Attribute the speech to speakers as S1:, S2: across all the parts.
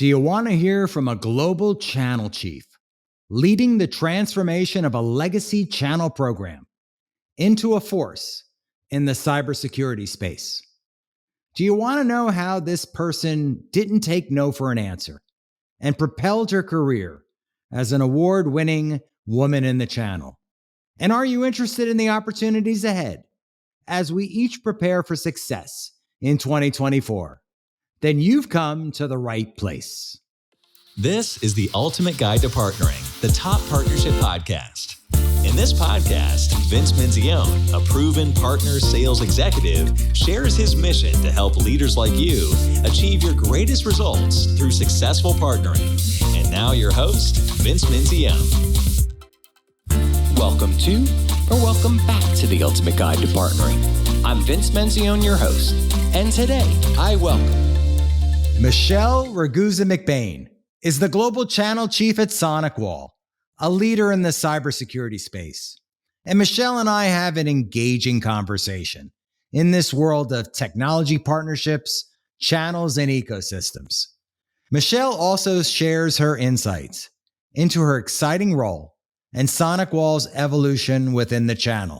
S1: Do you want to hear from a global channel chief leading the transformation of a legacy channel program into a force in the cybersecurity space? Do you want to know how this person didn't take no for an answer and propelled her career as an award-winning woman in the channel? And are you interested in the opportunities ahead as we each prepare for success in 2024? Then you've come to the right place.
S2: This is the Ultimate Guide to Partnering, the top partnership podcast. In this podcast, Vince Menzione, a proven partner sales executive, shares his mission to help leaders like you achieve your greatest results through successful partnering. And now your host, Vince Menzione.
S3: Welcome to, or welcome back to the Ultimate Guide to Partnering. I'm Vince Menzione, your host, and today I welcome
S1: Michelle Ragusa-McBain is the global channel chief at SonicWall, a leader in the cybersecurity space. And Michelle and I have an engaging conversation in this world of technology partnerships, channels, and ecosystems. Michelle also shares her insights into her exciting role and SonicWall's evolution within the channel.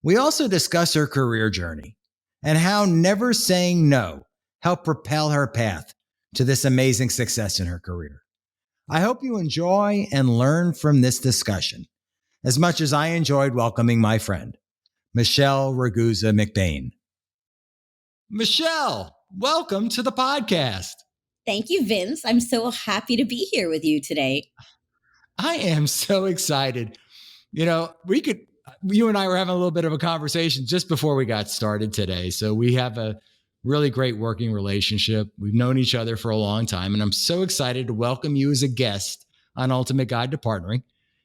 S1: We also discuss her career journey and how never saying no helped propel her path to this amazing success in her career. I hope you enjoy and learn from this discussion as much as I enjoyed welcoming my friend, Michelle Ragusa-McBain. Michelle, welcome to the podcast.
S4: Thank you, Vince. I'm so happy to be here with you today.
S1: I am so excited. You know, you and I were having a little bit of a conversation just before we got started today. So we have a really great working relationship. We've known each other for a long time, and I'm so excited to welcome you as a guest on Ultimate Guide to Partnering.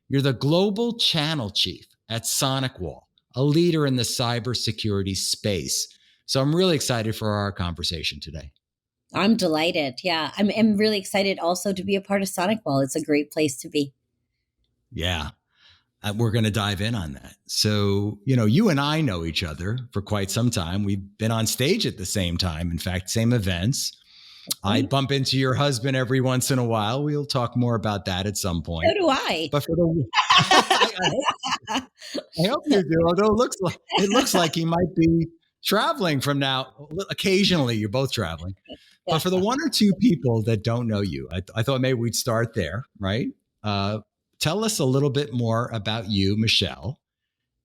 S1: You're the global channel chief at SonicWall, a leader in the cybersecurity space. So I'm really excited for our conversation today.
S4: I'm delighted. Yeah, I'm really excited also to be a part of SonicWall. It's a great place to be.
S1: Yeah. We're going to dive in on that. So, you and I know each other for quite some time. We've been on stage at the same time. In fact, same events. I bump into your husband every once in a while. We'll talk more about that at some point.
S4: So do I.
S1: But for I hope you do. Although it looks like he might be traveling from now. Occasionally, you're both traveling. But for the one or two people that don't know you, I thought maybe we'd start there, right? Tell us a little bit more about you, Michelle,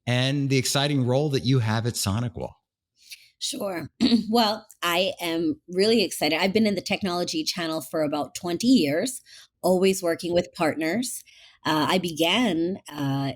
S1: and the exciting role that you have at SonicWall.
S4: Sure. Well, I am really excited. I've been in the technology channel for about 20 years, always working with partners. I began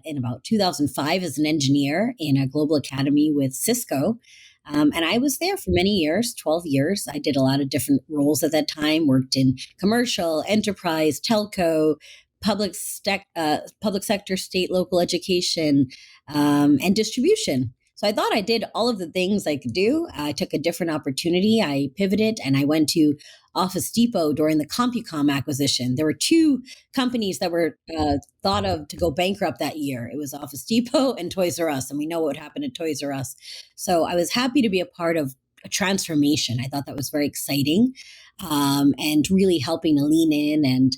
S4: in about 2005 as an engineer in a global academy with Cisco. And I was there for many years, 12 years. I did a lot of different roles at that time, worked in commercial, enterprise, telco, public sector, state, local education, and distribution. So I thought I did all of the things I could do. I took a different opportunity. I pivoted and I went to Office Depot during the CompuCom acquisition. There were two companies that were thought of to go bankrupt that year. It was Office Depot and Toys R Us, and we know what happened at Toys R Us. So I was happy to be a part of a transformation. I thought that was very exciting, and really helping to lean in and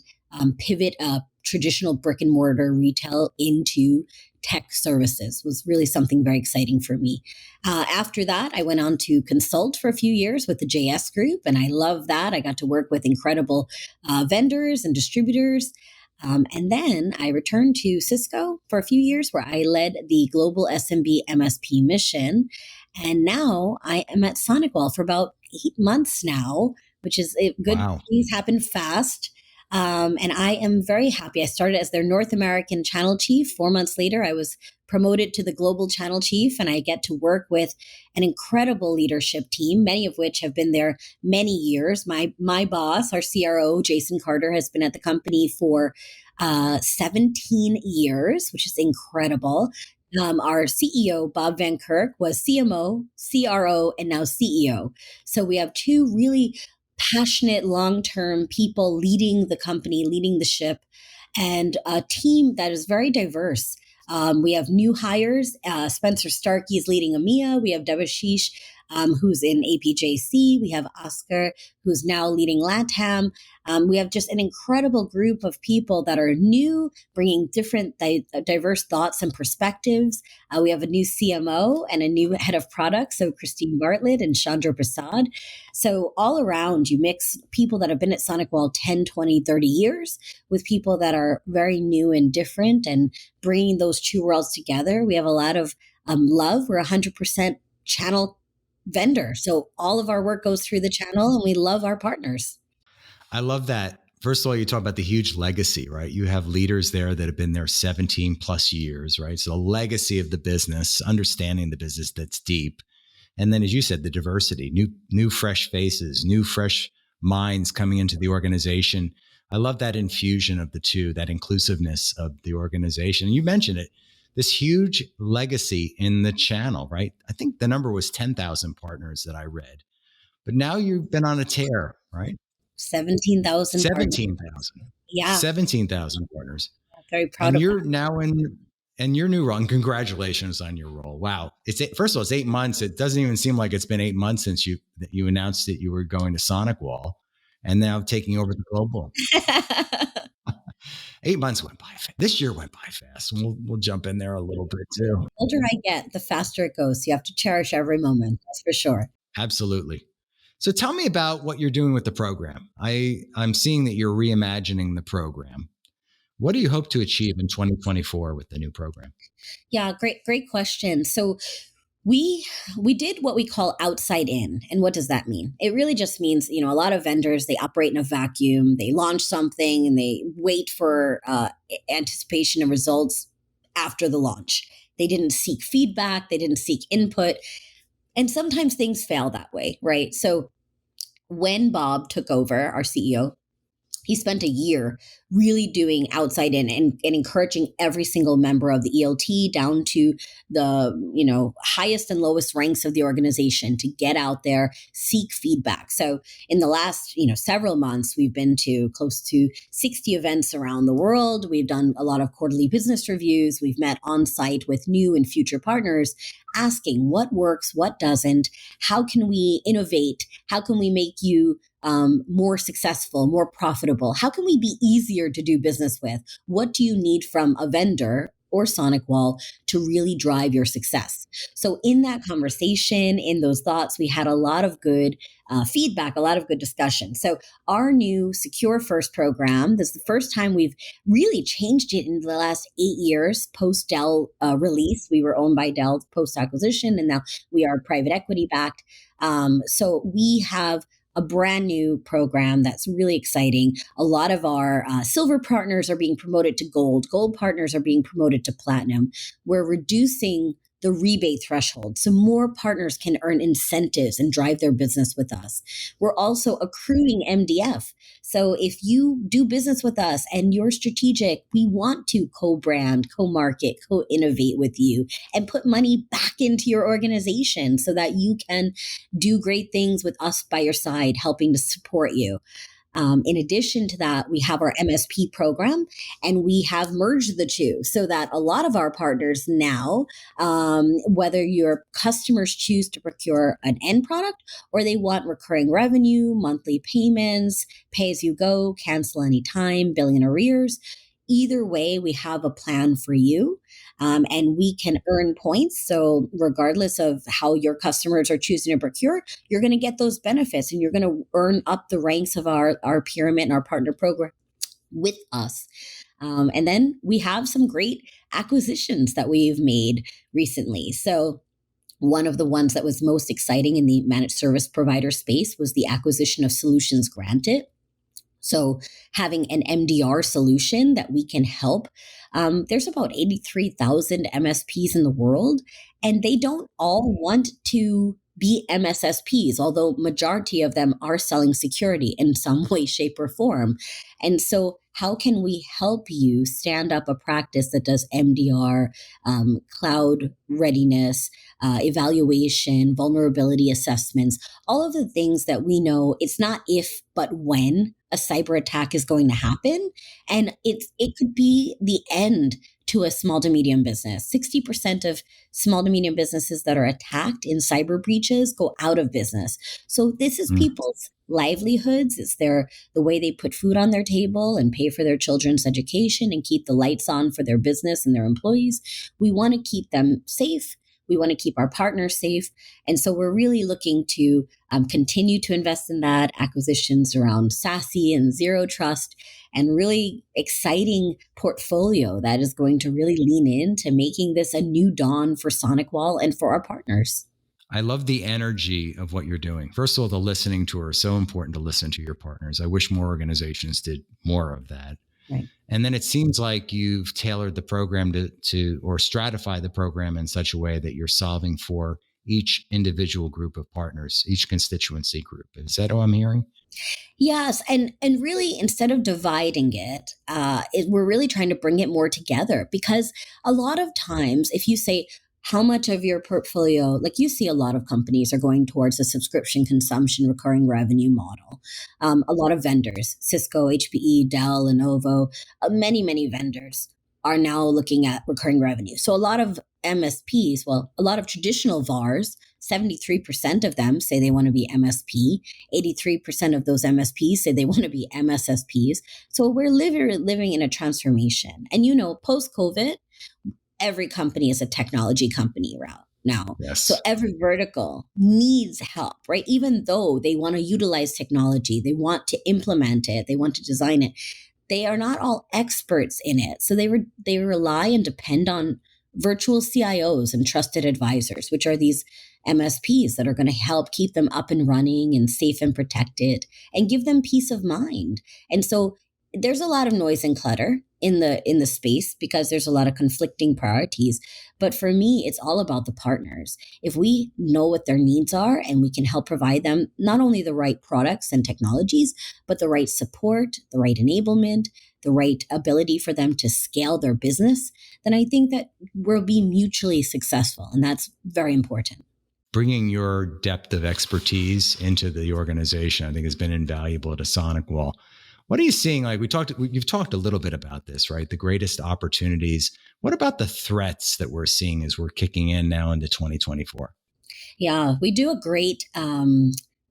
S4: pivot a traditional brick and mortar retail into tech services was really something very exciting for me. After that, I went on to consult for a few years with the JS Group, and I love that. I got to work with incredible vendors and distributors. And then I returned to Cisco for a few years where I led the global SMB MSP mission. And now I am at SonicWall for about 8 months now, which is good.
S1: Wow.
S4: Things happen fast. And I am very happy. I started as their North American channel chief. 4 months later, I was promoted to the global channel chief, and I get to work with an incredible leadership team, many of which have been there many years. My boss, our CRO, Jason Carter, has been at the company for 17 years, which is incredible. Our CEO, Bob Van Kirk, was CMO, CRO, and now CEO. So we have two really passionate, long-term people leading the company, leading the ship, and a team that is very diverse. We have new hires. Spencer Starkey is leading EMEA. We have Devashish who's in APJC. We have Oscar, who's now leading LATAM. We have just an incredible group of people that are new, bringing different diverse thoughts and perspectives. We have a new CMO and a new head of product, so Christine Bartlett and Chandra Prasad. So all around, you mix people that have been at SonicWall 10, 20, 30 years with people that are very new and different, and bringing those two worlds together. We have a lot of love. We're 100% channel vendor. So all of our work goes through the channel, and we love our partners.
S1: I love that. First of all, you talk about the huge legacy, right? You have leaders there that have been there 17 plus years, right? So the legacy of the business, understanding the business that's deep. And then, as you said, the diversity, new fresh faces, new fresh minds coming into the organization. I love that infusion of the two, that inclusiveness of the organization. You mentioned it, this huge legacy in the channel, right? I think the number was 10,000 partners that I read, but now you've been on a tear, right?
S4: 17,000.
S1: 17,000.
S4: Yeah.
S1: 17,000 partners.
S4: Very proud
S1: and
S4: of
S1: you're
S4: that.
S1: now in your new role. And congratulations on your role. Wow. First of all, it's 8 months. It doesn't even seem like it's been 8 months since you announced that you were going to SonicWall and now taking over the global. 8 months went by. This year went by fast. We'll jump in there a little bit too.
S4: The older I get, the faster it goes. You have to cherish every moment. That's for sure.
S1: Absolutely. So tell me about what you're doing with the program. I'm seeing that you're reimagining the program. What do you hope to achieve in 2024 with the new program?
S4: Yeah, great question. So we did what we call outside in. And what does that mean? It really just means, a lot of vendors, they operate in a vacuum. They launch something and they wait for anticipation and results after the launch. They didn't seek feedback. They didn't seek input. And sometimes things fail that way, right? So when Bob took over, our CEO, he spent a year really doing outside in and encouraging every single member of the ELT down to the highest and lowest ranks of the organization to get out there, seek feedback. So in the last several months, we've been to close to 60 events around the world. We've done a lot of quarterly business reviews. We've met on site with new and future partners, asking what works, what doesn't, how can we innovate, how can we make you more successful, more profitable? How can we be easier to do business with? What do you need from a vendor or SonicWall to really drive your success? So in that conversation, in those thoughts, we had a lot of good feedback, a lot of good discussion. So our new Secure First program, this is the first time we've really changed it in the last 8 years post Dell release. We were owned by Dell post acquisition, and now we are private equity backed. So we have a brand new program that's really exciting. A lot of our silver partners are being promoted to gold. Gold partners are being promoted to platinum. We're reducing the rebate threshold so more partners can earn incentives and drive their business with us. We're also accruing MDF. So if you do business with us and you're strategic, we want to co-brand, co-market, co-innovate with you and put money back into your organization so that you can do great things with us by your side, helping to support you. In addition to that, we have our MSP program, and we have merged the two so that a lot of our partners now, whether your customers choose to procure an end product or they want recurring revenue, monthly payments, pay as you go, cancel anytime, billing in arrears, either way, we have a plan for you. And we can earn points. So regardless of how your customers are choosing to procure, you're going to get those benefits and you're going to earn up the ranks of our pyramid and our partner program with us. And then we have some great acquisitions that we've made recently. So one of the ones that was most exciting in the managed service provider space was the acquisition of Solutions Granted. So having an MDR solution that we can help. There's about 83,000 MSPs in the world, and they don't all want to be MSSPs, although majority of them are selling security in some way, shape, or form. And so how can we help you stand up a practice that does MDR, cloud readiness, evaluation, vulnerability assessments, all of the things that we know it's not if, but when a cyber attack is going to happen. And it could be the end to a small to medium business. 60% of small to medium businesses that are attacked in cyber breaches go out of business. So this is people's livelihoods. It's the way they put food on their table and pay for their children's education and keep the lights on for their business and their employees. We want to keep them safe. We want to keep our partners safe. And so we're really looking to continue to invest in that, acquisitions around SASE and Zero Trust, and really exciting portfolio that is going to really lean into making this a new dawn for SonicWall and for our partners.
S1: I love the energy of what you're doing. First of all, the listening tour is so important to listen to your partners. I wish more organizations did more of that.
S4: Right.
S1: And then it seems like you've tailored the program to or stratify the program in such a way that you're solving for each individual group of partners, each constituency group. Is that what I'm hearing?
S4: Yes. And really, instead of dividing it, we're really trying to bring it more together, because a lot of times if you say, how much of your portfolio, like you see a lot of companies are going towards a subscription consumption recurring revenue model. A lot of vendors, Cisco, HPE, Dell, Lenovo, many, many vendors are now looking at recurring revenue. So a lot of MSPs, well, a lot of traditional VARs, 73% of them say they want to be MSP. 83% of those MSPs say they want to be MSSPs. So we're living in a transformation. And post-COVID, every company is a technology company now.
S1: Yes.
S4: So every vertical needs help, right? Even though they want to utilize technology, they want to implement it, they want to design it, they are not all experts in it. So they rely and depend on virtual CIOs and trusted advisors, which are these MSPs that are going to help keep them up and running and safe and protected and give them peace of mind. And so there's a lot of noise and clutter in the space because there's a lot of conflicting priorities. But for me, it's all about the partners. If we know what their needs are and we can help provide them not only the right products and technologies, but the right support, the right enablement, the right ability for them to scale their business, then I think that we'll be mutually successful. And that's very important.
S1: Bringing your depth of expertise into the organization, I think, has been invaluable to SonicWall. What are you seeing? Like you've talked a little bit about this, right? The greatest opportunities. What about the threats that we're seeing as we're kicking in now into 2024?
S4: Yeah, we do a great,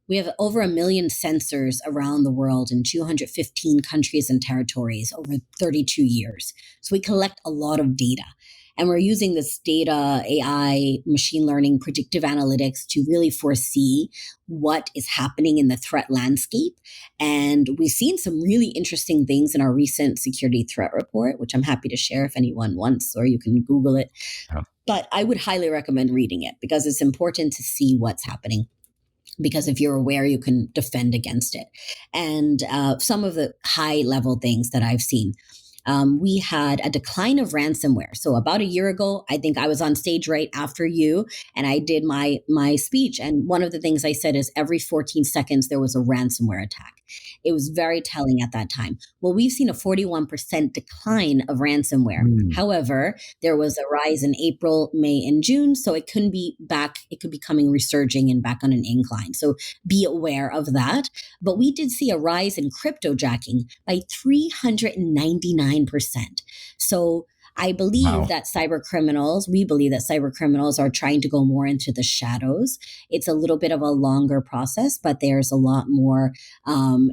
S4: we have over 1 million sensors around the world in 215 countries and territories over 32 years. So we collect a lot of data. And we're using this data, AI, machine learning, predictive analytics to really foresee what is happening in the threat landscape. And we've seen some really interesting things in our recent security threat report, which I'm happy to share if anyone wants, or you can Google it.
S1: Oh.
S4: But I would highly recommend reading it because it's important to see what's happening. Because if you're aware, you can defend against it. And some of the high level things that I've seen. We had a decline of ransomware. So about a year ago, I think I was on stage right after you and I did my speech. And one of the things I said is every 14 seconds, there was a ransomware attack. It was very telling at that time. Well, we've seen a 41% decline of ransomware. However, there was a rise in April, May, and June. So it couldn't be back. It could be coming resurging and back on an incline. So be aware of that. But we did see a rise in cryptojacking by 399%. So I believe that we believe that cyber criminals are trying to go more into the shadows. It's a little bit of a longer process, but there's a lot more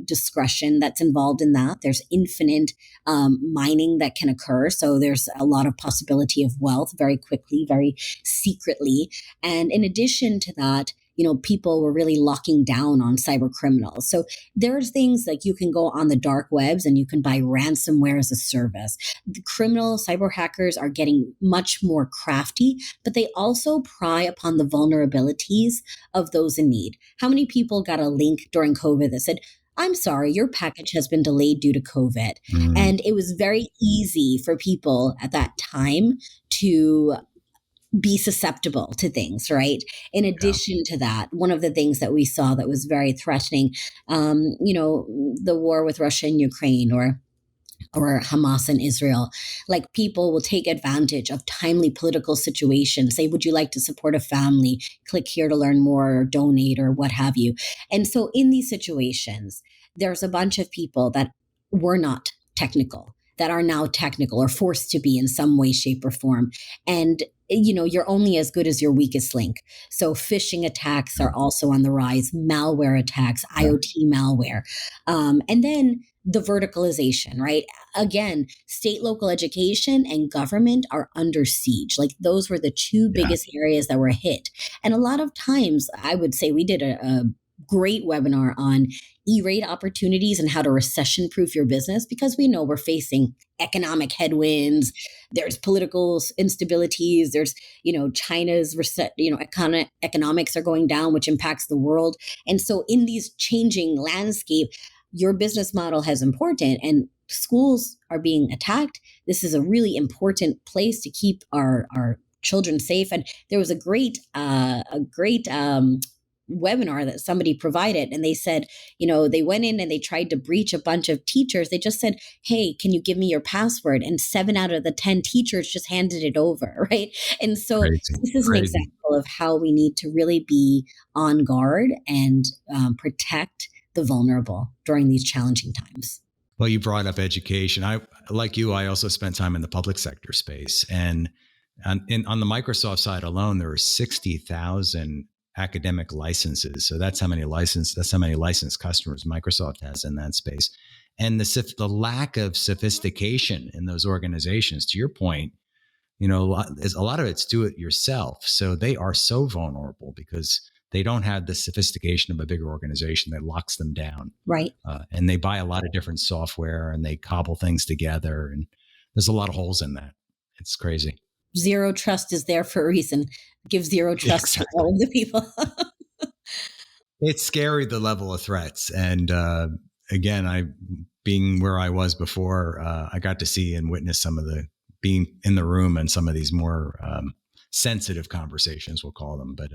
S4: discretion that's involved in that. There's infinite mining that can occur. So there's a lot of possibility of wealth very quickly, very secretly. And in addition to that, people were really locking down on cyber criminals. So there's things like you can go on the dark webs and you can buy ransomware as a service. The criminal cyber hackers are getting much more crafty, but they also pry upon the vulnerabilities of those in need. How many people got a link during COVID that said, I'm sorry, your package has been delayed due to COVID. And it was very easy for people at that time to be susceptible to things, right? In addition to that, one of the things that we saw that was very threatening, the war with Russia and Ukraine or Hamas and Israel, like people will take advantage of timely political situations, say, would you like to support a family? Click here to learn more or donate or what have you. And so in these situations, there's a bunch of people that were not technical. that are now technical or forced to be in some way, shape, or form. And you're only as good as your weakest link. So phishing attacks are also on the rise, malware attacks, IoT malware. And then the verticalization, right? Again, state, local education and government are under siege. Like those were the two biggest areas that were hit. And a lot of times, I would say we did a great webinar on E-rate opportunities and how to recession proof your business, because we know we're facing economic headwinds. There's political instabilities. There's, China's economics are going down, which impacts the world. And so in these changing landscape, your business model has important, and schools are being attacked. This is a really important place to keep our children safe. And there was a great webinar that somebody provided, and they said, they went in and they tried to breach a bunch of teachers. They just said, "Hey, can you give me your password?" And 7 out of the 10 teachers just handed it over, right? And so this is an example of how we need to really be on guard and protect the vulnerable during these challenging times.
S1: Well, you brought up education. I also spent time in the public sector space, and on the Microsoft side alone, there are 60,000 academic licenses. So that's how many licensed customers Microsoft has in that space. And the lack of sophistication in those organizations, to your point, a lot of it's do it yourself. So they are so vulnerable because they don't have the sophistication of a bigger organization that locks them down.
S4: Right.
S1: And they buy a lot of different software and they cobble things together. And there's a lot of holes in that. It's crazy.
S4: Zero trust is there for a reason. Give zero trust to all of the people.
S1: It's scary, the level of threats. And again, being where I was before, I got to see and witness being in the room and some of these more sensitive conversations, we'll call them. But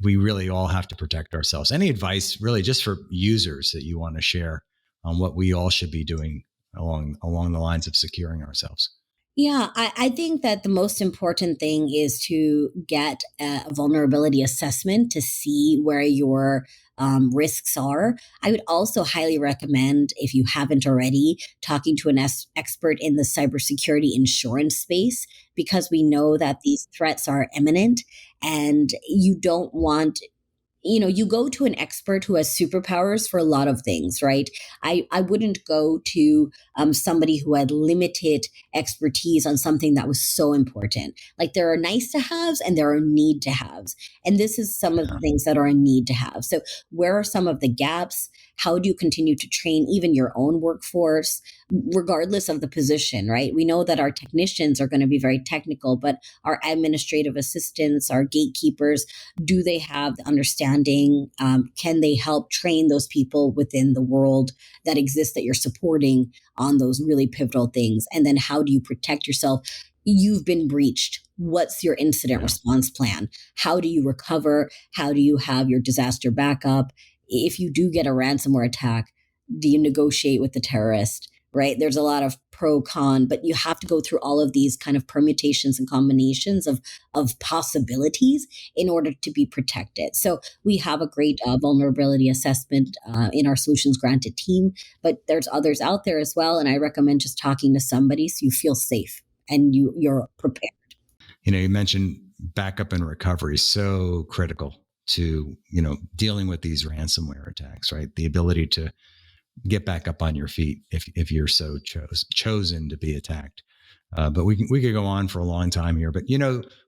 S1: we really all have to protect ourselves. Any advice really just for users that you want to share on what we all should be doing along the lines of securing ourselves?
S4: Yeah, I think that the most important thing is to get a vulnerability assessment to see where your risks are. I would also highly recommend, if you haven't already, talking to an expert in the cybersecurity insurance space, because we know that these threats are imminent and you don't want you go to an expert who has superpowers for a lot of things, right? I wouldn't go to somebody who had limited expertise on something that was so important. Like there are nice to haves and there are need to haves. And this is some of the things that are a need to have. So where are some of the gaps? How do you continue to train even your own workforce, regardless of the position, right? We know that our technicians are going to be very technical, but our administrative assistants, our gatekeepers, do they have the understanding? Can they help train those people within the world that exists that you're supporting on those really pivotal things? And then how do you protect yourself? You've been breached. What's your incident response plan? How do you recover? How do you have your disaster backup? If you do get a ransomware attack, do you negotiate with the terrorist, right? There's a lot of pro-con, but you have to go through all of these kind of permutations and combinations of possibilities in order to be protected. So we have a great vulnerability assessment in our Solutions Granted team, but there's others out there as well. And I recommend just talking to somebody so you feel safe and you're prepared.
S1: You mentioned backup and recovery, so critical to, dealing with these ransomware attacks, right? The ability to get back up on your feet if you're so chosen to be attacked. But we could go on for a long time here. But,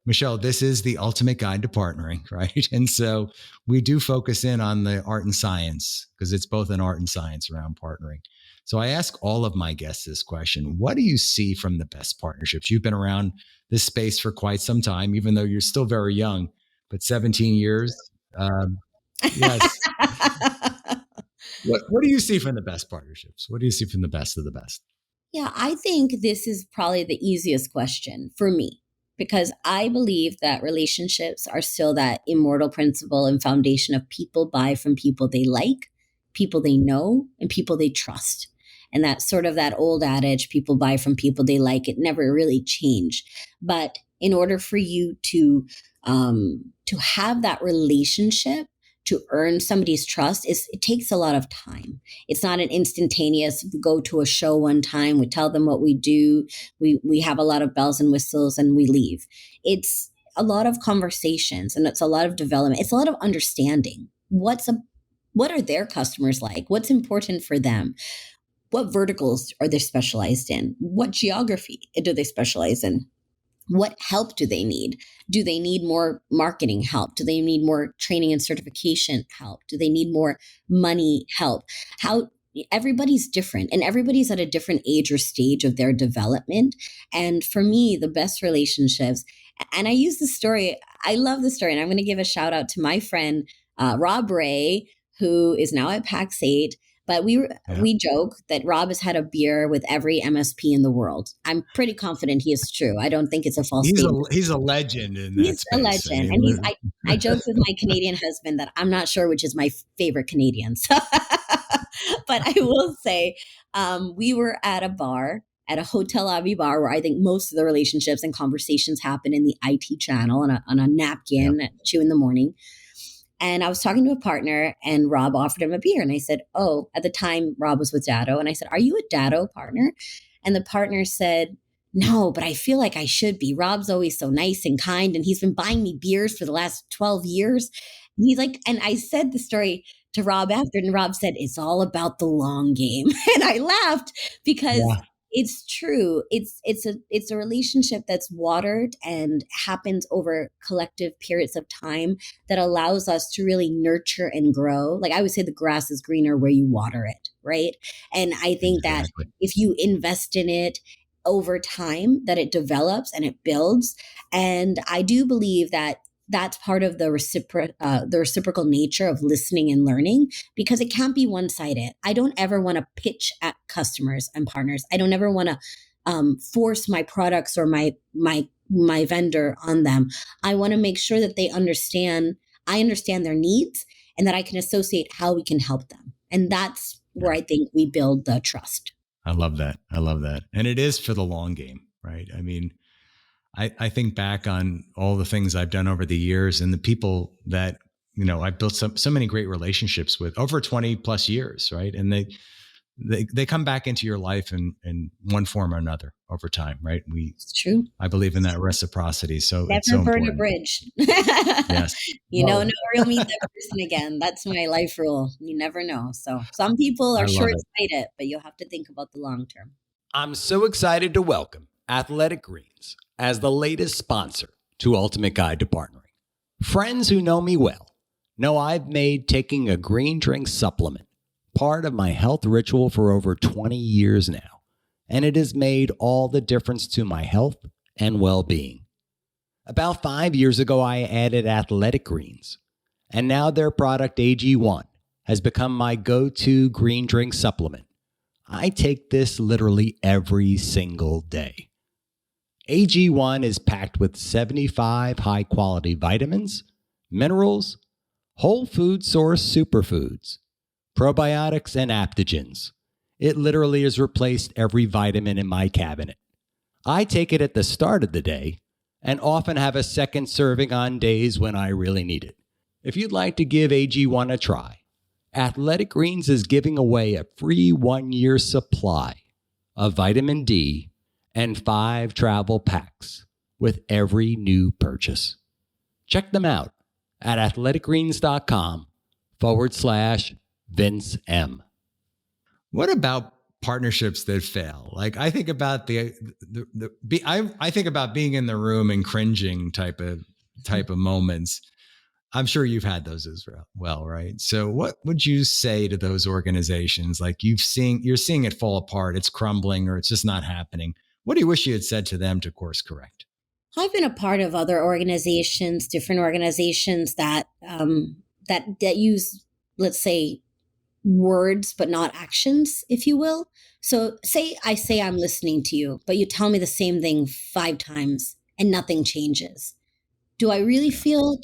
S1: Michelle, this is the ultimate guide to partnering, right? And so we do focus in on the art and science, because it's both an art and science around partnering. So I ask all of my guests this question: what do you see from the best partnerships? You've been around this space for quite some time, even though you're still very young, but 17 years. Yes. What do you see from the best partnerships? What do you see from the best of the best?
S4: Yeah, I think this is probably the easiest question for me, because I believe that relationships are still that immortal principle and foundation of people buy from people they like, people they know, and people they trust. And that's sort of that old adage, people buy from people they like. It never really changed. But in order for you to have that relationship, to earn somebody's trust is it takes a lot of time. It's not an instantaneous, we go to a show one time, we tell them what we do, we have a lot of bells and whistles and we leave. It's a lot of conversations and it's a lot of development. It's a lot of understanding. What are their customers like? What's important for them? What verticals are they specialized in? What geography do they specialize in? What help do they need? Do they need more marketing help? Do they need more training and certification help? Do they need more money help? How everybody's different and everybody's at a different age or stage of their development. And for me, the best relationships, and I use the story, I love the story, and I'm going to give a shout out to my friend, Rob Ray, who is now at Pax8. But we joke that Rob has had a beer with every MSP in the world. I'm pretty confident he is true. I don't think it's a false statement.
S1: He's a legend in that space.
S4: He's a legend. I mean, and I joked with my Canadian husband that I'm not sure which is my favorite Canadian. So, but I will say we were at a bar, at a hotel lobby bar, where I think most of the relationships and conversations happen in the IT channel on a napkin at 2 a.m. And I was talking to a partner and Rob offered him a beer. And I said, oh, at the time Rob was with Datto. And I said, are you a Datto partner? And the partner said, no, but I feel like I should be. Rob's always so nice and kind. And he's been buying me beers for the last 12 years. And he's like, and I said the story to Rob after, and Rob said, it's all about the long game. And I laughed because it's true. It's a relationship that's watered and happens over collective periods of time that allows us to really nurture and grow. Like I would say, the grass is greener where you water it, right? And I think that if you invest in it over time, that it develops and it builds. And I do believe that that's part of the reciprocal nature of listening and learning, because it can't be one-sided. I don't ever want to pitch at customers and partners. I don't ever want to force my products or my vendor on them. I want to make sure that I understand their needs and that I can associate how we can help them. And that's where I think we build the trust.
S1: I love that. And it is for the long game, right? I mean, I think back on all the things I've done over the years and the people that, I've built so many great relationships with over 20 plus years, right? And they come back into your life in one form or another over time, right?
S4: It's true.
S1: I believe in that reciprocity. So
S4: never
S1: it's so
S4: burn
S1: important.
S4: A bridge.
S1: Yes.
S4: Never you'll meet that person again. That's my life rule. You never know. So some people are short-sighted, but you'll have to think about the long term.
S3: I'm so excited to welcome Athletic Greens as the latest sponsor to Ultimate Guide to Partnering. Friends who know me well know I've made taking a green drink supplement part of my health ritual for over 20 years now, and it has made all the difference to my health and well-being. About 5 years ago, I added Athletic Greens, and now their product AG1 has become my go-to green drink supplement. I take this literally every single day. AG1 is packed with 75 high-quality vitamins, minerals, whole food source superfoods, probiotics, and adaptogens. It literally has replaced every vitamin in my cabinet. I take it at the start of the day and often have a second serving on days when I really need it. If you'd like to give AG1 a try, Athletic Greens is giving away a free 1-year supply of vitamin D and 5 travel packs with every new purchase. Check them out at athleticgreens.com/Vince M.
S1: What about partnerships that fail? Like I think about I think about being in the room and cringing type of moments. I'm sure you've had those as well, right? So what would you say to those organizations? Like you're seeing it fall apart, it's crumbling, or it's just not happening. What do you wish you had said to them to course correct?
S4: I've been a part of other organizations, different organizations that use, let's say, words but not actions, if you will. So I say I'm listening to you, but you tell me the same thing 5 times and nothing changes. Do you feel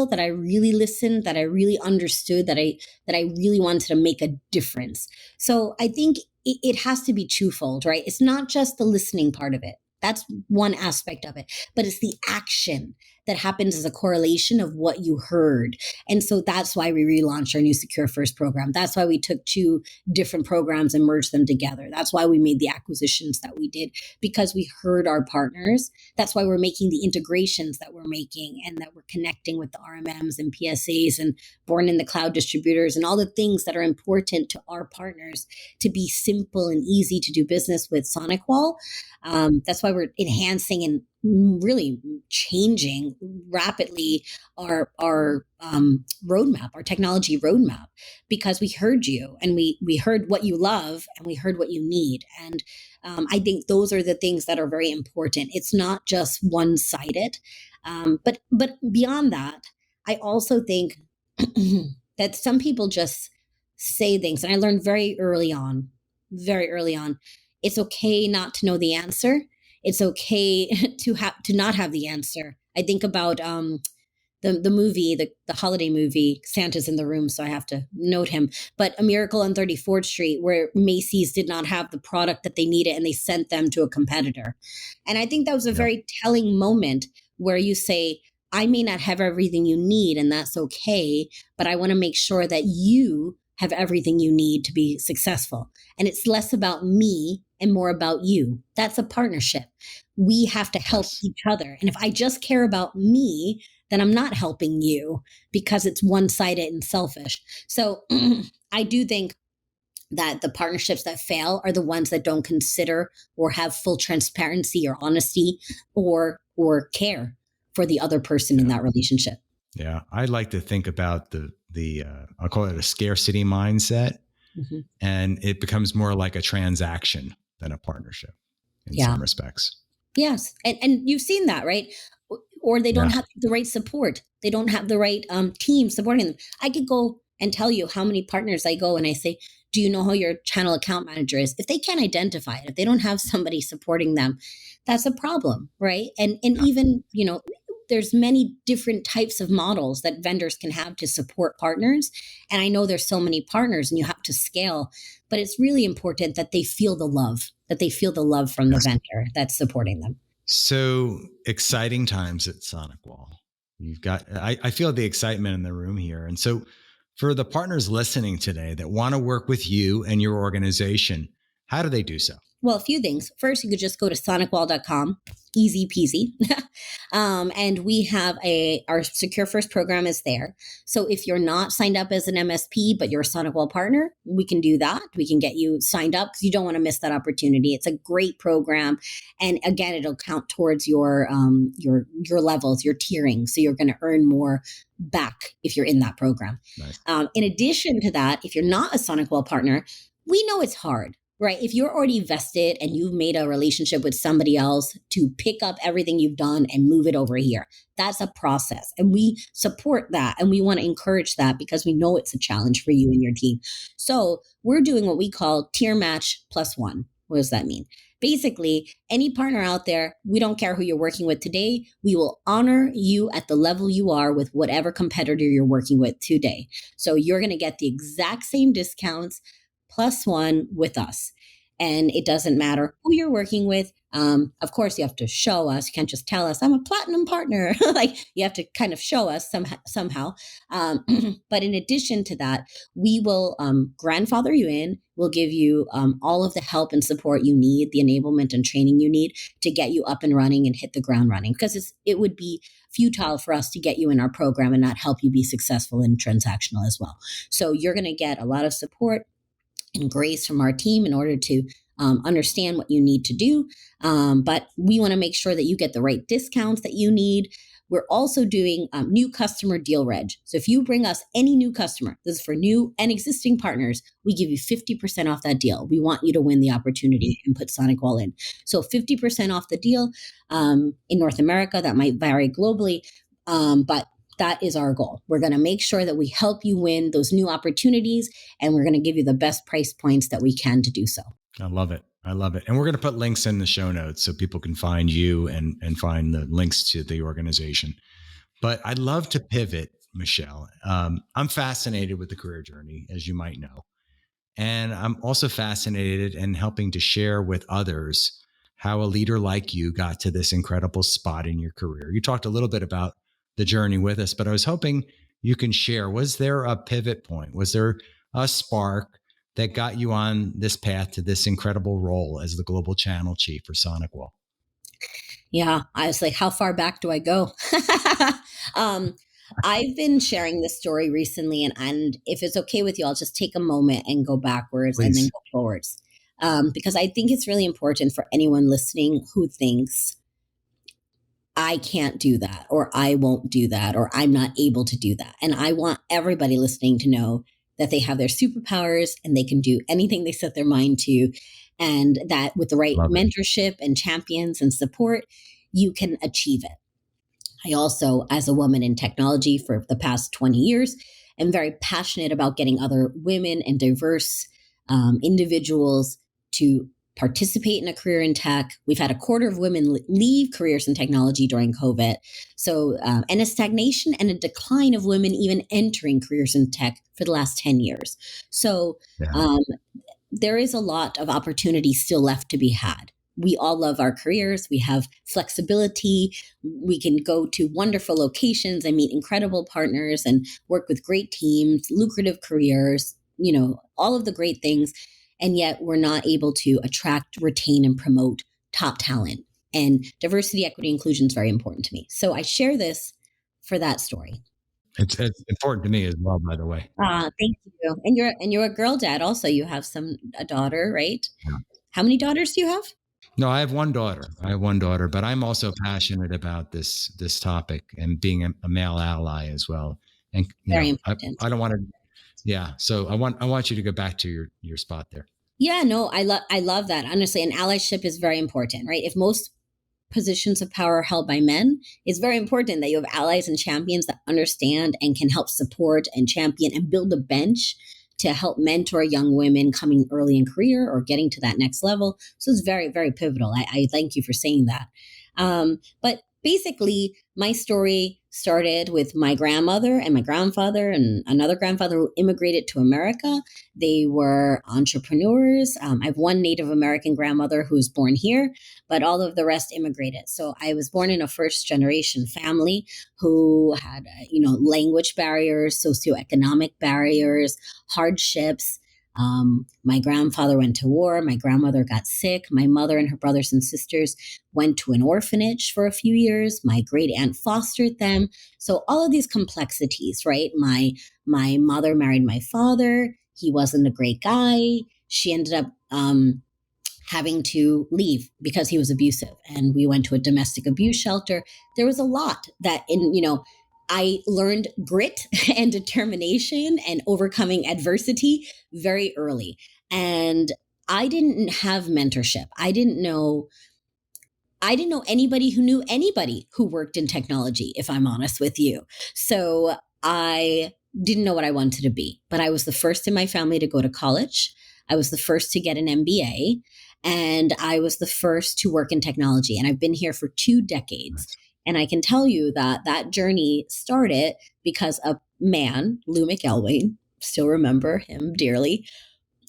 S4: that I really listened, that I really understood, that I really wanted to make a difference? So I think it has to be twofold, right? It's not just the listening part of it. That's one aspect of it, but it's the action that happens as a correlation of what you heard. And so that's why we relaunched our new Secure First program. That's why we took two different programs and merged them together. That's why we made the acquisitions that we did, because we heard our partners. That's why we're making the integrations that we're making, and that we're connecting with the RMMs and PSAs and born in the cloud distributors and all the things that are important to our partners to be simple and easy to do business with SonicWall. That's why we're enhancing and really changing rapidly our roadmap, our technology roadmap, because we heard you, and we heard what you love, and we heard what you need. And I think those are the things that are very important. It's not just one-sided, but beyond that, I also think that some people just say things, and I learned very early on, it's okay not to know the answer. It's okay to not have the answer. I think about the movie, the holiday movie, Santa's in the Room, so I have to note him. But A Miracle on 34th Street, where Macy's did not have the product that they needed, and they sent them to a competitor. And I think that was a very telling moment where you say, I may not have everything you need, and that's okay, but I want to make sure that you have everything you need to be successful. And it's less about me and more about you. That's a partnership. We have to help each other. And if I just care about me, then I'm not helping you, because it's one-sided and selfish. So I do think that the partnerships that fail are the ones that don't consider or have full transparency or honesty or care for the other person in that relationship.
S1: Yeah, I like to think about the I'll call it a scarcity mindset, and it becomes more like a transaction than a partnership in some respects.
S4: Yes, and you've seen that, right? Or they don't have the right support. They don't have the right team supporting them. I could go and tell you how many partners I go and I say, do you know who your channel account manager is? If they can't identify it, if they don't have somebody supporting them, that's a problem, right? And even, there's many different types of models that vendors can have to support partners. And I know there's so many partners and you have to scale, but it's really important that they feel the love, from the vendor that's supporting them.
S1: So exciting times at SonicWall. You've got, I feel the excitement in the room here. And so for the partners listening today that want to work with you and your organization, how do they do so?
S4: Well, a few things. First, you could just go to sonicwall.com, easy peasy. And we have our Secure First program is there. So if you're not signed up as an MSP, but you're a SonicWall partner, we can do that. We can get you signed up, because you don't want to miss that opportunity. It's a great program. And again, it'll count towards your levels, your tiering. So you're going to earn more back if you're in that program.
S1: Nice.
S4: In addition to that, if you're not a SonicWall partner, we know it's hard. Right. If you're already vested and you've made a relationship with somebody else to pick up everything you've done and move it over here, that's a process. And we support that. And we want to encourage that, because we know it's a challenge for you and your team. So we're doing what we call tier match +1. What does that mean? Basically, any partner out there, we don't care who you're working with today. We will honor you at the level you are with whatever competitor you're working with today. So you're going to get the exact same discounts +1 with us. And it doesn't matter who you're working with. Of course, you have to show us. You can't just tell us, I'm a platinum partner. Like, you have to kind of show us somehow. But in addition to that, we will grandfather you in. We'll give you all of the help and support you need, the enablement and training you need to get you up and running and hit the ground running. Because it would be futile for us to get you in our program and not help you be successful and transactional as well. So you're going to get a lot of support and grace from our team in order to understand what you need to do. But we want to make sure that you get the right discounts that you need. We're also doing new customer deal reg. So if you bring us any new customer, this is for new and existing partners, we give you 50% off that deal. We want you to win the opportunity and put SonicWall in. So 50% off the deal in North America. That might vary globally, but that is our goal. We're going to make sure that we help you win those new opportunities, and we're going to give you the best price points that we can to do so.
S1: I love it. And we're going to put links in the show notes so people can find you and find the links to the organization. But I'd love to pivot, Michelle. I'm fascinated with the career journey, as you might know. And I'm also fascinated in helping to share with others how a leader like you got to this incredible spot in your career. You talked a little bit about the journey with us, but I was hoping you can share, was there a pivot point? Was there a spark that got you on this path to this incredible role as the global channel chief for SonicWall?
S4: Yeah, I was like, how far back do I go? I've been sharing this story recently, and if it's okay with you, I'll just take a moment and go backwards and then
S1: Please.
S4: go forwards. Because I think it's really important for anyone listening who thinks, I can't do that, or I won't do that, or I'm not able to do that. And I want everybody listening to know that they have their superpowers and they can do anything they set their mind to. And that with the right
S1: Love it.
S4: mentorship and champions and support, you can achieve it. I also, as a woman in technology for the past 20 years, am very passionate about getting other women and diverse individuals to participate in a career in tech. We've had a quarter of women leave careers in technology during COVID. So, and a stagnation and a decline of women even entering careers in tech for the last 10 years. So,
S1: Yeah.
S4: there is a lot of opportunity still left to be had. We all love our careers. We have flexibility. We can go to wonderful locations and meet incredible partners and work with great teams, lucrative careers, all of the great things. And yet we're not able to attract, retain, and promote top talent. And diversity, equity, inclusion is very important to me. So I share this for that story.
S1: It's important to me as well, by the way.
S4: Thank you. And you're a girl dad also. You have a daughter, right?
S1: Yeah.
S4: How many daughters do you have?
S1: No, I have one daughter, but I'm also passionate about this topic and being a male ally as well. And
S4: Very important.
S1: I don't want to. Yeah, so I want you to go back to your spot there.
S4: Yeah, no, I love that, honestly. And allyship is very important, right? If most positions of power are held by men, it's very important that you have allies and champions that understand and can help support and champion and build a bench to help mentor young women coming early in career or getting to that next level. So it's very, very pivotal. I thank you for saying that. But basically, my story started with my grandmother and my grandfather and another grandfather who immigrated to America. They were entrepreneurs. I have one Native American grandmother who's born here, but all of the rest immigrated. So I was born in a first generation family who had, language barriers, socioeconomic barriers, hardships. My grandfather went to war. My grandmother got sick. My mother and her brothers and sisters went to an orphanage for a few years. My great aunt fostered them. So all of these complexities, right? My mother married my father. He wasn't a great guy. She ended up having to leave because he was abusive, and we went to a domestic abuse shelter. There was a lot that I learned grit and determination and overcoming adversity very early. And I didn't have mentorship. I didn't know anybody who knew anybody who worked in technology, if I'm honest with you. So I didn't know what I wanted to be, but I was the first in my family to go to college. I was the first to get an MBA, and I was the first to work in technology. And I've been here for 2 decades. And I can tell you that journey started because a man, Lou McElwain, still remember him dearly.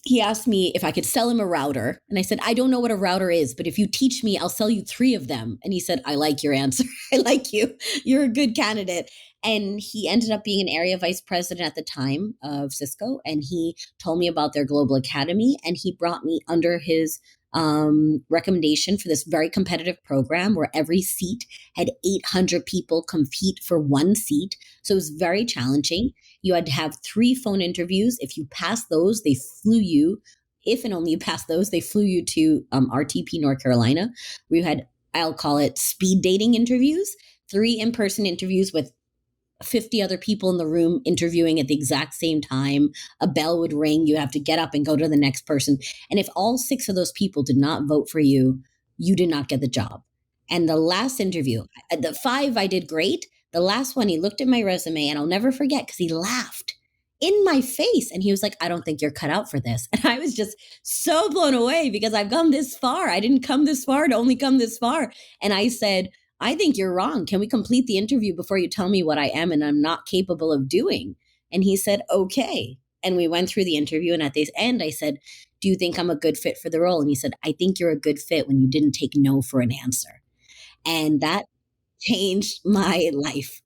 S4: He asked me if I could sell him a router. And I said, I don't know what a router is, but if you teach me, I'll sell you 3 of them. And he said, I like your answer. I like you. You're a good candidate. And he ended up being an area vice president at the time of Cisco. And he told me about their global academy. And he brought me under his recommendation for this very competitive program where every seat had 800 people compete for 1 seat. So it was very challenging. You had to have 3 phone interviews. If you passed those, they flew you. If and only you passed those, they flew you to RTP, North Carolina, where you had, I'll call it speed dating interviews, 3 in-person interviews with 50 other people in the room interviewing at the exact same time. A bell would ring. You have to get up and go to the next person. And if all 6 of those people did not vote for you, you did not get the job. And the last interview, the 5, I did great. The last one, he looked at my resume, and I'll never forget because he laughed in my face. And he was like, I don't think you're cut out for this. And I was just so blown away because I've come this far. I didn't come this far to only come this far. And I said, I think you're wrong. Can we complete the interview before you tell me what I am and I'm not capable of doing? And he said, okay. And we went through the interview. And at the end, I said, do you think I'm a good fit for the role? And he said, I think you're a good fit when you didn't take no for an answer. And that changed my life.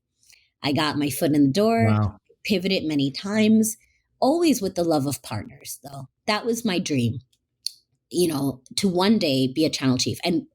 S4: I got my foot in the door,
S1: Wow.
S4: pivoted many times, always with the love of partners, though. That was my dream, to one day be a channel chief. And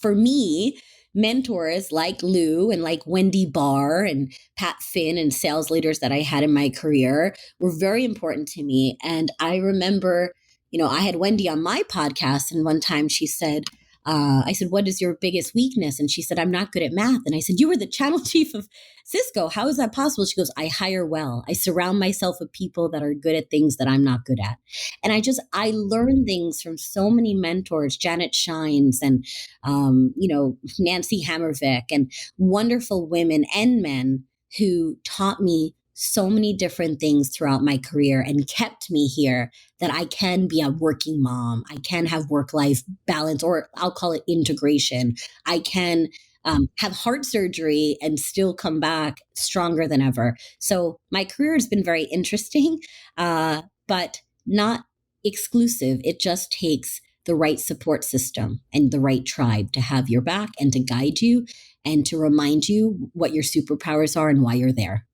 S4: for me, mentors like Lou and like Wendy Barr and Pat Finn and sales leaders that I had in my career were very important to me. And I remember, I had Wendy on my podcast, and one time she said, I said, what is your biggest weakness? And she said, I'm not good at math. And I said, you were the channel chief of Cisco. How is that possible? She goes, I hire well. I surround myself with people that are good at things that I'm not good at. And I learned things from so many mentors, Janet Shines and, Nancy Hammervick, and wonderful women and men who taught me so many different things throughout my career and kept me here, that I can be a working mom. I can have work-life balance, or I'll call it integration. I can have heart surgery and still come back stronger than ever. So my career has been very interesting, but not exclusive. It just takes the right support system and the right tribe to have your back and to guide you and to remind you what your superpowers are and why you're there.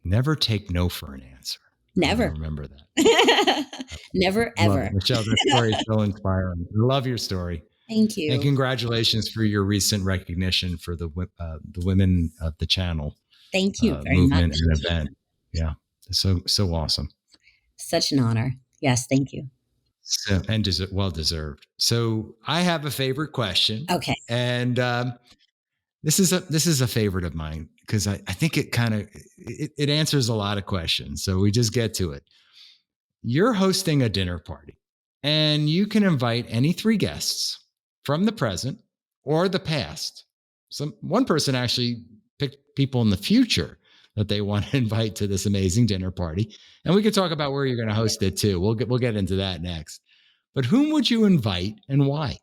S1: Never take no for an answer.
S4: Never.
S1: Remember that.
S4: Never, ever.
S1: Michelle, that story is so inspiring. I love your story.
S4: Thank you.
S1: And congratulations for your recent recognition for the women of the channel.
S4: Thank you very
S1: movement
S4: much.
S1: and event. Yeah. So awesome.
S4: Such an honor. Yes. Thank you.
S1: So, and well deserved. So I have a favorite question.
S4: Okay.
S1: And this is a favorite of mine, because I think it kind of it answers a lot of questions. So we just get to it. You're hosting a dinner party, and you can invite any 3 guests from the present or the past. One person actually picked people in the future that they want to invite to this amazing dinner party. And we could talk about where you're going to host it too. We'll get into that next. But whom would you invite and why?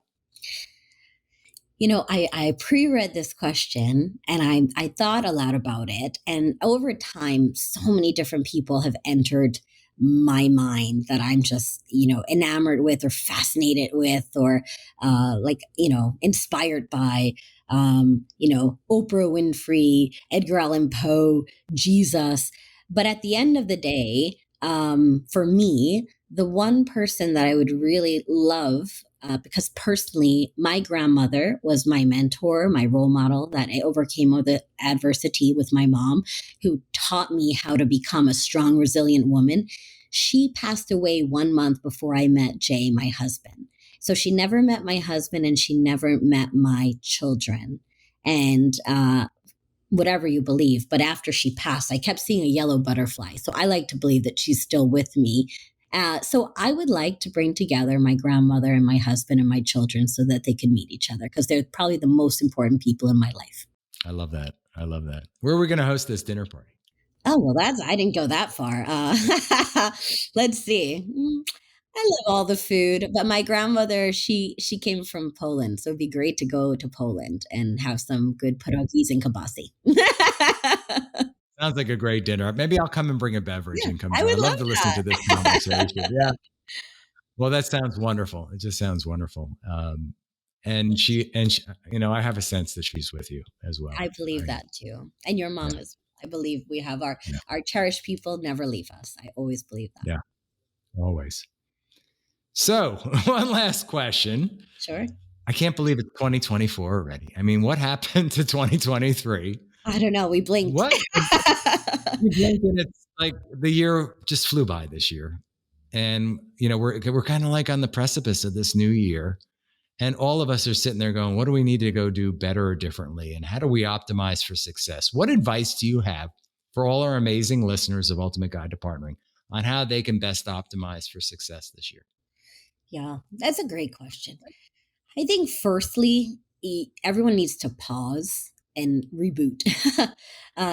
S4: I pre-read this question, and I thought a lot about it. And over time, so many different people have entered my mind that I'm just, enamored with or fascinated with, or inspired by, Oprah Winfrey, Edgar Allan Poe, Jesus. But at the end of the day, for me, the one person that I would really love, because personally, my grandmother was my mentor, my role model, that I overcame all the adversity with my mom, who taught me how to become a strong, resilient woman. She passed away 1 month before I met Jay, my husband. So she never met my husband, and she never met my children. And whatever you believe, but after she passed, I kept seeing a yellow butterfly. So I like to believe that she's still with me. So I would like to bring together my grandmother and my husband and my children so that they can meet each other, because they're probably the most important people in my life.
S1: I love that. Where are we going to host this dinner party?
S4: Oh, well, I didn't go that far. Let's see. I love all the food, but my grandmother, she came from Poland. So it'd be great to go to Poland and have some good pierogies and kibasi.
S1: Sounds like a great dinner. Maybe I'll come and bring a beverage and come.
S4: I would
S1: love
S4: love
S1: to listen to
S4: that.
S1: this conversation. Yeah. Well, that sounds wonderful. It just sounds wonderful. And she, I have a sense that she's with you as well.
S4: I believe that too. And your mom is. I believe we have our cherished people never leave us. I always believe that.
S1: Yeah, always. So one last question.
S4: Sure.
S1: I can't believe it's 2024 already. I mean, what happened to 2023?
S4: I don't know. We blinked.
S1: What? We blinked, and it's like the year just flew by this year. And, we're kind of like on the precipice of this new year. And all of us are sitting there going, what do we need to go do better or differently? And how do we optimize for success? What advice do you have for all our amazing listeners of Ultimate Guide to Partnering on how they can best optimize for success this year?
S4: Yeah, that's a great question. I think firstly, everyone needs to pause and reboot.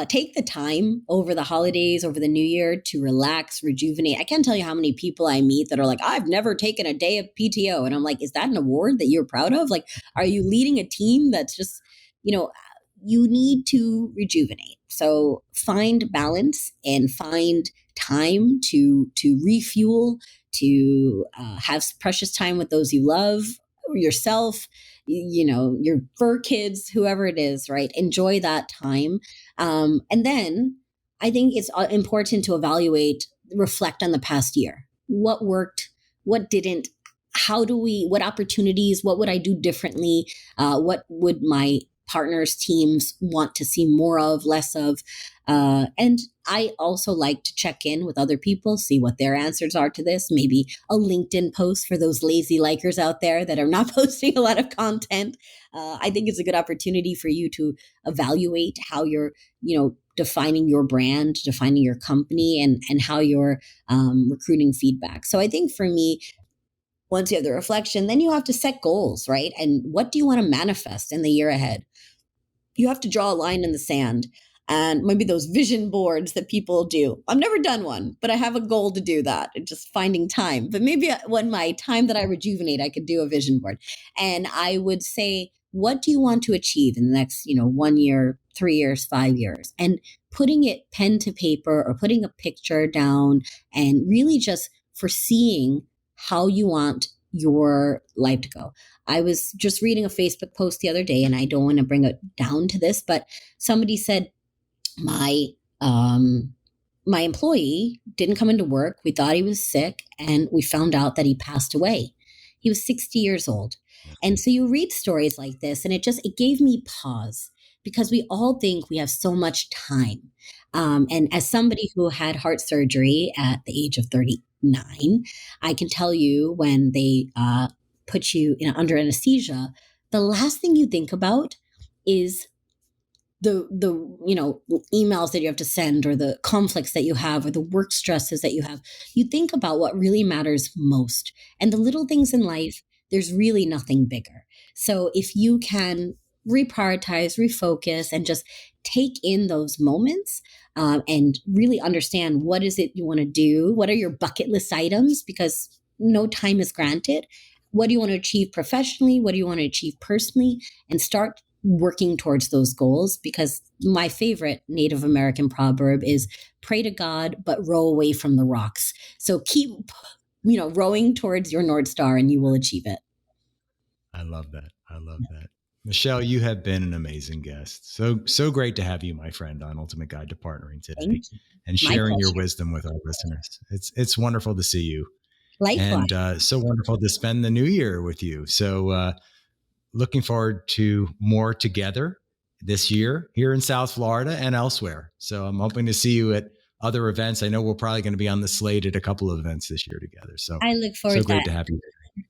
S4: Take the time over the holidays, over the new year, to relax, rejuvenate. I can't tell you how many people I meet that are like, I've never taken a day of PTO. And I'm like, is that an award that you're proud of? Like, are you leading a team that's just, you need to rejuvenate. So find balance and find time to refuel, to have precious time with those you love, yourself, your fur kids, whoever it is, right? Enjoy that time. And then I think it's important to reflect on the past year. What worked? What didn't? What opportunities, what would I do differently? What would my partners, teams want to see more of, less of? And I also like to check in with other people, see what their answers are to this. Maybe a LinkedIn post for those lazy likers out there that are not posting a lot of content. I think it's a good opportunity for you to evaluate how you're, defining your brand, defining your company, and how you're recruiting feedback. So I think for me, once you have the reflection, then you have to set goals, right? And what do you want to manifest in the year ahead? You have to draw a line in the sand, and maybe those vision boards that people do. I've never done one, but I have a goal to do that, and just finding time. But maybe when my time that I rejuvenate, I could do a vision board. And I would say, what do you want to achieve in the next, 1 year, 3 years, 5 years? And putting it pen to paper or putting a picture down and really just foreseeing how you want your life to go. I was just reading a Facebook post the other day, and I don't want to bring it down to this, but somebody said, my employee didn't come into work. We thought he was sick, and we found out that he passed away. He was 60 years old. And so you read stories like this, and it gave me pause, because we all think we have so much time. And as somebody who had heart surgery at the age of 39, I can tell you, when they put you under anesthesia, the last thing you think about is the emails that you have to send, or the conflicts that you have, or the work stresses that you have. You think about what really matters most, and the little things in life. There's really nothing bigger. So if you can reprioritize, refocus, and just take in those moments, and really understand what is it you want to do, what are your bucket list items, because no time is granted. What do you want to achieve professionally? What do you want to achieve personally? And start working towards those goals, because my favorite Native American proverb is, pray to God, but row away from the rocks. So keep, rowing towards your North Star, and you will achieve it.
S1: I love that. Michelle, you have been an amazing guest. So great to have you, my friend, on Ultimate Guide to Partnering today, and sharing your wisdom with our listeners. It's wonderful to see you.
S4: Likewise.
S1: And so wonderful to spend the new year with you. So looking forward to more together this year here in South Florida and elsewhere. So I'm hoping to see you at other events. I know we're probably going to be on the slate at a couple of events this year together. So
S4: I look forward to that.
S1: So great to have you.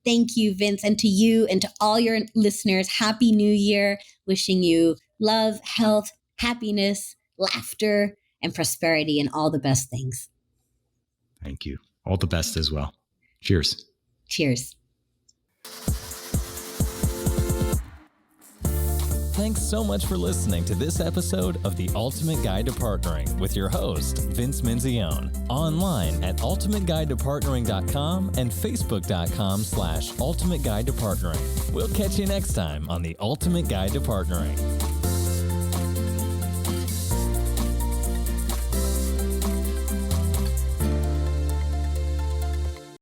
S4: Thank you, Vince, and to you and to all your listeners. Happy New Year. Wishing you love, health, happiness, laughter, and prosperity, and all the best things.
S1: Thank you. All the best as well. Cheers.
S4: Cheers.
S2: Thanks so much for listening to this episode of The Ultimate Guide to Partnering with your host, Vince Menzione. Online at ultimateguidetopartnering.com and facebook.com/ultimateguidetopartnering. We'll catch you next time on The Ultimate Guide to Partnering.